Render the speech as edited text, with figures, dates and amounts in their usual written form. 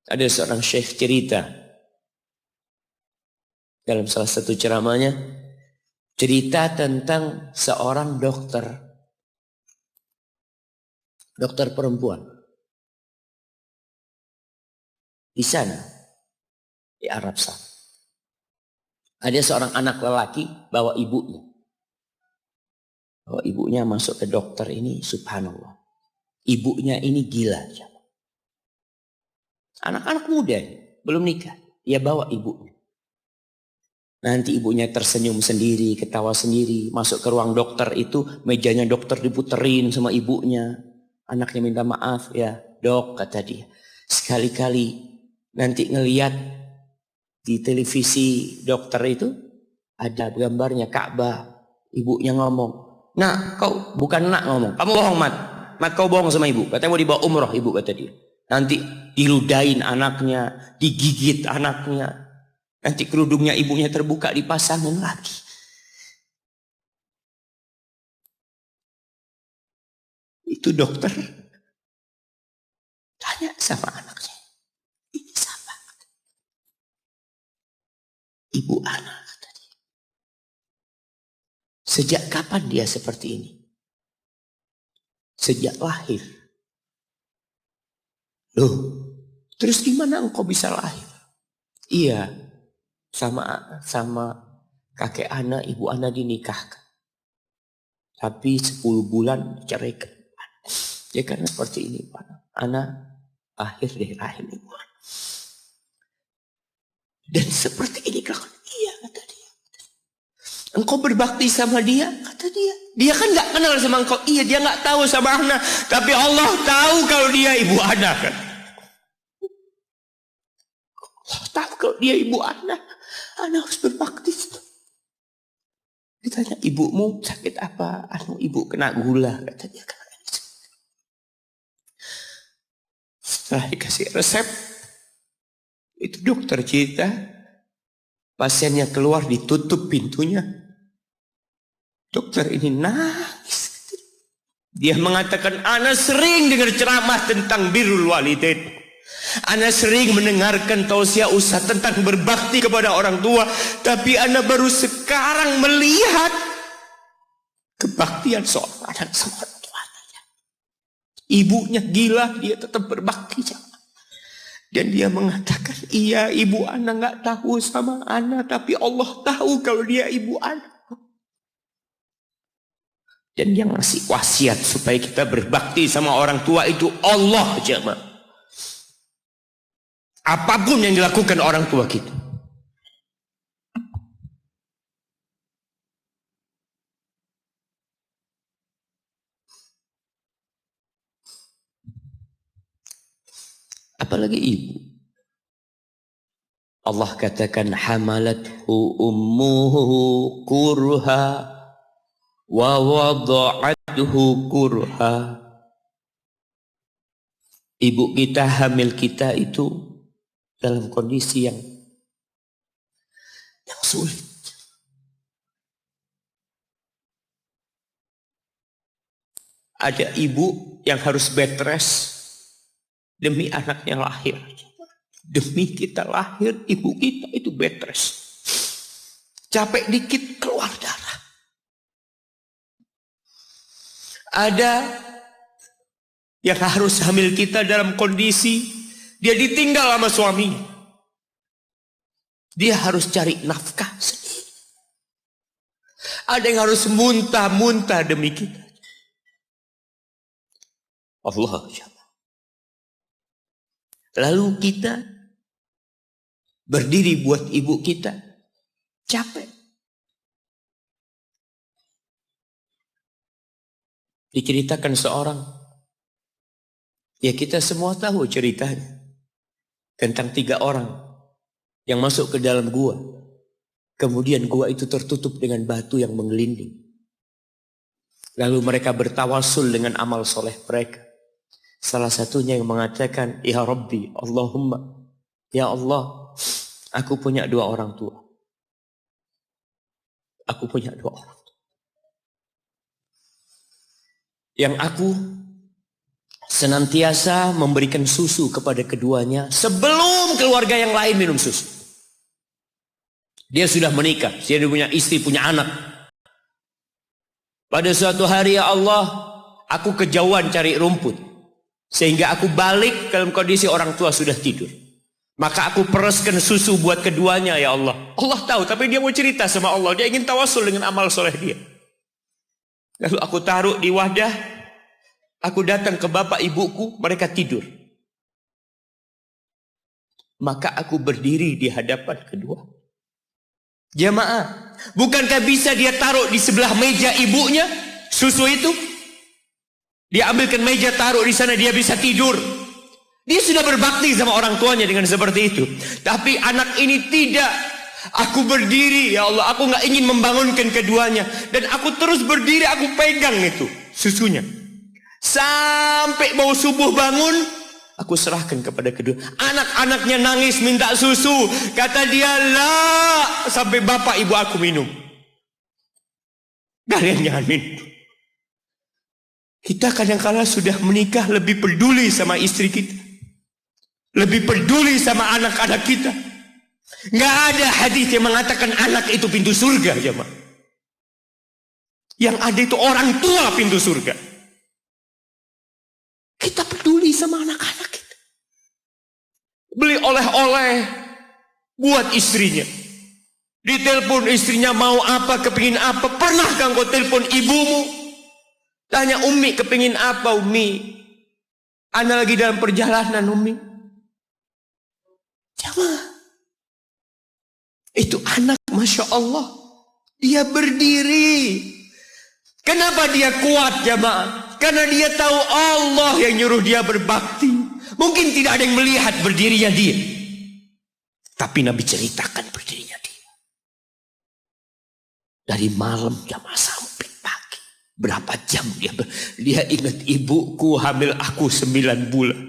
Ada seorang syekh cerita dalam salah satu ceramahnya, cerita tentang seorang dokter perempuan di sana, di Arab sana. Ada seorang anak lelaki bawa ibunya. Bawa ibunya masuk ke dokter ini, subhanallah. Ibunya ini gila. Anak-anak muda, belum nikah. Dia bawa ibunya. Nanti ibunya tersenyum sendiri, ketawa sendiri. Masuk ke ruang dokter itu, mejanya dokter diputerin sama ibunya. Anaknya minta maaf ya, dok, kata dia. Sekali-kali nanti ngeliat di televisi dokter itu, ada gambarnya Ka'bah. Ibunya ngomong, nak, kau bukan nak ngomong, kamu bohong mat. Mat, kau bohong sama ibu. Katanya mau dibawa umroh ibu, kata dia. Nanti diludahin anaknya, digigit anaknya. Nanti kerudungnya ibunya terbuka, dipasangin lagi. Itu dokter tanya sama anaknya, ini siapa? Ibu anak. Sejak kapan dia seperti ini? Sejak lahir. Loh, terus gimana engkau bisa lahir? Iya, sama kakek anak, ibu anak dinikahkan. Tapi 10 bulan diceraikan. Ya karena seperti ini, Pak. Anak lahir dari rahim ibu. Dan seperti ini kan? Iya, kata dia. Engkau berbakti sama dia, kata dia. Dia kan nggak kenal sama engkau. Iya, dia nggak tahu sama anak. Tapi Allah tahu kalau dia ibu anak kan. Allah tahu kalau dia ibu anak. Anak harus berbakti. Ditanya, ibumu sakit apa? Ibu kena gula, kata dia. Setelah dikasih resep, itu dokter cerita, pasiennya keluar, ditutup pintunya. Dokter ini nangis. Dia mengatakan, ana sering dengar ceramah tentang birrul walidain. Ana sering mendengarkan tausiah ustaz tentang berbakti kepada orang tua. Tapi ana baru sekarang melihat kebaktian seorang anak sama orang tuanya. Ibunya gila, dia tetap berbakti. Dan dia mengatakan, iya ibu anak gak tahu sama anak, tapi Allah tahu kalau dia ibu anak. Dan yang ngasih wasiat supaya kita berbakti sama orang tua itu Allah jemaah. Apapun yang dilakukan orang tua kita. Apalagi ibu. Allah katakan hamalathu ummuhu kurha wa wada'athu kurha. Ibu kita, hamil kita itu dalam kondisi yang sulit. Ada ibu yang harus bed rest demi anaknya lahir. Demi kita lahir, ibu kita itu bed rest. Capek dikit keluar darah. Ada yang harus hamil kita dalam kondisi dia ditinggal sama suami. Dia harus cari nafkah sendiri. Ada yang harus muntah-muntah demi kita. Allah. Lalu kita berdiri buat ibu kita. Capek. Diceritakan seorang. Ya kita semua tahu ceritanya. Tentang 3 orang yang masuk ke dalam gua. Kemudian gua itu tertutup dengan batu yang menggelinding. Lalu mereka bertawasul dengan amal soleh mereka. Salah satunya yang mengatakan, ya Rabbi, Allahumma, ya Allah, aku punya 2 orang tua. Aku punya 2 orang tua. Yang aku senantiasa memberikan susu kepada keduanya sebelum keluarga yang lain minum susu. Dia sudah menikah, dia punya istri, punya anak. Pada suatu hari, ya Allah, aku kejauhan cari rumput, sehingga aku balik dalam kondisi orang tua sudah tidur. Maka aku pereskan susu buat keduanya, ya Allah. Allah tahu, tapi dia mau cerita sama Allah. Dia ingin tawasul dengan amal soleh dia. Lalu aku taruh di wadah. Aku datang ke bapak ibuku, mereka tidur. Maka aku berdiri di hadapan kedua. Jamaah, bukankah bisa dia taruh di sebelah meja ibunya susu itu? Dia ambilkan meja, taruh di sana, dia bisa tidur. Dia sudah berbakti sama orang tuanya dengan seperti itu. Tapi anak ini tidak. Aku berdiri, ya Allah, aku gak ingin membangunkan keduanya. Dan aku terus berdiri, aku pegang itu susunya. Sampai mau subuh bangun, aku serahkan kepada kedua. Anak-anaknya nangis minta susu. Kata dia, lah, sampai bapak ibu aku minum. Kalian jangan minum. Kita kadang-kala sudah menikah lebih peduli sama istri kita, lebih peduli sama anak-anak kita. Nggak ada hadis yang mengatakan anak itu pintu surga, jemaah. Yang ada itu orang tua pintu surga. Kita peduli sama anak-anak kita. Beli oleh-oleh buat istrinya. Ditelepon istrinya mau apa, kepingin apa. Pernahkah engkau telepon ibumu? Tanya, Umi kepingin apa, Umi? Ana lagi dalam perjalanan, Umi. Jamaah, itu anak, Masya Allah, dia berdiri. Kenapa dia kuat, jamaah? Karena dia tahu Allah yang nyuruh dia berbakti. Mungkin tidak ada yang melihat berdirinya dia, tapi Nabi ceritakan berdirinya dia. Dari malam jamaah sampai pagi. Berapa jam dia ingat, ibuku hamil aku 9 bulan.